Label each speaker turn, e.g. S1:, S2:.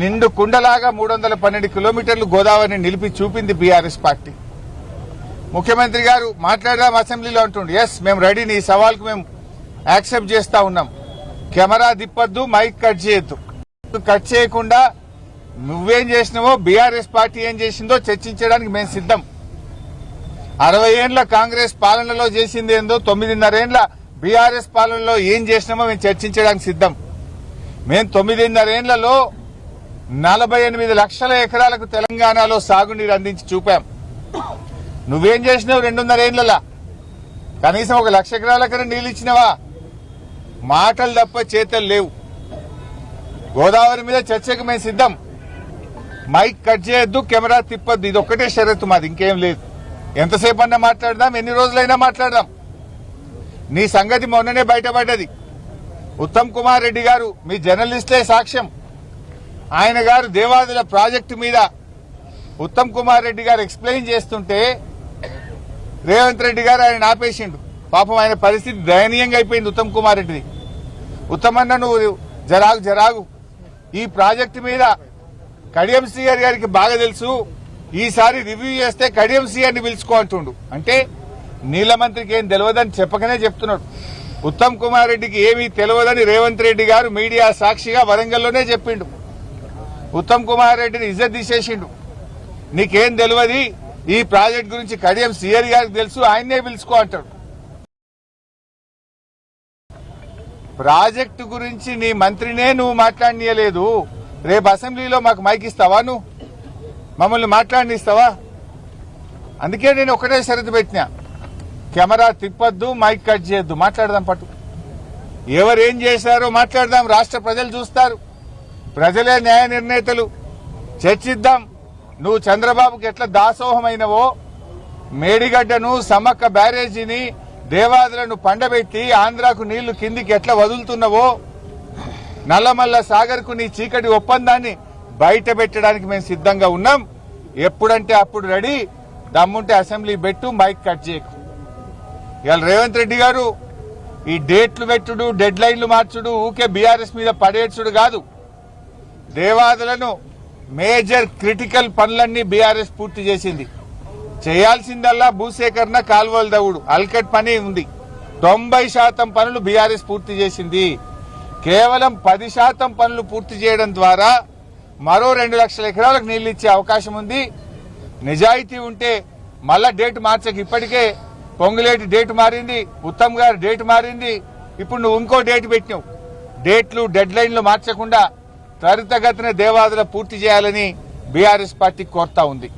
S1: నిండు కుండలాగా 312 కిలోమీటర్లు గోదావరిని నిలిపి చూపింది బీఆర్ఎస్ పార్టీ. ముఖ్యమంత్రి గారు మాట్లాడదాం అసెంబ్లీలో అంటుండే, ఎస్ మేము రెడీ, నీ సవాల్కు మేము యాక్సెప్ట్ చేస్తా ఉన్నాం. కెమెరా దిప్పొద్దు, మైక్ కట్ చేయొద్దు. కట్ చేయకుండా నువ్వేం చేసినావో, బీఆర్ఎస్ పార్టీ ఏం చేసిందో చర్చించడానికి మేము సిద్ధం. 60 ఏండ్ల కాంగ్రెస్ పాలనలో చేసింది ఏందో, 9.5 ఏండ్ల బీఆర్ఎస్ పాలనలో ఏం చేసినామో మేము చర్చించడానికి సిద్ధం. మేము 9.5 ఏండ్లలో 48 లక్షల ఎకరాలకు తెలంగాణలో సాగునీరు అందించి చూపాం. నువ్వేం చేసినావు 2.5 ఏండ్లలో? కనీసం 1 లక్ష ఎకరాలకన్నా నీళ్ళు ఇచ్చినావా? మాటలు తప్ప చేతలు లేవు. గోదావరి మీద చర్చకు మేము సిద్ధం. మైక్ కట్ చేయొద్దు, కెమెరా తిప్పొద్దు, ఇది ఒక్కటే షరతు మాది, ఇంకేం లేదు. ఎంతసేపు అన్నా మాట్లాడదాం, ఎన్ని రోజులైనా మాట్లాడదాం. నీ సంగతి మొన్ననే బయటపడ్డది. ఉత్తమ్ కుమార్ రెడ్డి గారు, మీ జర్నలిస్టులే సాక్ష్యం. ఆయన గారు దేవాదుల ప్రాజెక్టు మీద ఉత్తమ్ కుమార్ రెడ్డి గారు ఎక్స్ప్లెయిన్ చేస్తుంటే రేవంత్ రెడ్డి గారు ఆయన ఆపేసిండు. పాపం ఆయన పరిస్థితి దయనీయంగా అయిపోయింది ఉత్తమ్ కుమార్ రెడ్డిది. ఉత్తమన్న నువ్వు జరాగు, ఈ ప్రాజెక్టు మీద కడియం శ్రీహరి గారికి బాగా తెలుసు, ఈసారి రివ్యూ చేస్తే కడియం శ్రీహరిని పిలుచుకో అంటుండు. అంటే నీళ్ల మంత్రికి ఏం తెలియదని చెప్పకనే చెప్తున్నాడు. ఉత్తమ్ కుమార్ రెడ్డికి ఏమీ తెలియదని రేవంత్ రెడ్డి గారు మీడియా సాక్షిగా వరంగల్లోనే చెప్పిండు. ఉత్తమ్ కుమార్ రెడ్డిని ఇజ్జత్ తీసేసిండు. నీకేం తెలియదు, ఈ ప్రాజెక్ట్ గురించి కడియం శ్రీహరి గారికి తెలుసు, ఆయన్నే పిలుచుకో అంటాడు. ప్రాజెక్టు గురించి నీ మంత్రినే నువ్వు మాట్లాడనీయలేదు. రేపు అసెంబ్లీలో మాకు మైక్ ఇస్తావా? నువ్వు మమ్మల్ని మాట్లాడనిస్తావా? అందుకే నేను ఒకటే షరతు పెట్టినా, కెమెరా తిప్పొద్దు, మైక్ కట్ చేయొద్దు, మాట్లాడదాం. పట్టు ఎవరేం చేశారో మాట్లాడదాం. రాష్ట్ర ప్రజలు చూస్తారు, ప్రజలే న్యాయ నిర్ణేతలు. చర్చిద్దాం. నువ్వు చంద్రబాబుకి ఎట్లా దాసోహమైనవో, మేడిగడ్డను, సమ్మక్క బ్యారేజీని, దేవాదులను పండబెట్టి ఆంధ్రాకు నీళ్లు కిందికి ఎట్లా వదులుతున్నావో, నల్లమల్ల సాగర్ కు నీ చీకటి ఒప్పందాన్ని బయట పెట్టడానికి మేము సిద్ధంగా ఉన్నాం. ఎప్పుడంటే అప్పుడు రెడీ. దమ్ముంటే అసెంబ్లీ పెట్టు, మైక్ కట్ చేయకు. ఇవాళ రేవంత్ రెడ్డి గారు ఈ డేట్లు పెట్టుడు, డెడ్ లైన్లు మార్చుడు, ఊకే బీఆర్ఎస్ మీద పడేడ్చుడు కాదు. దేవాదులను మేజర్ క్రిటికల్ పనులన్నీ బీఆర్ఎస్ పూర్తి చేసింది. చేయాల్సిందల్లా భూసేకరణ, కాల్వల దవ్వుడు, అల్కట్ పని ఉంది. 90% పనులు బీఆర్ఎస్ పూర్తి చేసింది. కేవలం 10% పనులు పూర్తి చేయడం ద్వారా మరో 2 లక్షల ఎకరాలకు నీళ్లు ఇచ్చే అవకాశం ఉంది. నిజాయితీ ఉంటే మళ్ళా డేట్ మార్చక, ఇప్పటికే పొంగులేటి డేట్ మారింది, ఉత్తమ్ గారు డేట్ మారింది, ఇప్పుడు నువ్వు ఇంకో డేట్ పెట్టినావు. డేట్లు, డెడ్ లైన్లు మార్చకుండా త్వరితగతిన దేవాదుల పూర్తి చేయాలని బీఆర్ఎస్ పార్టీ కోరుతా ఉంది.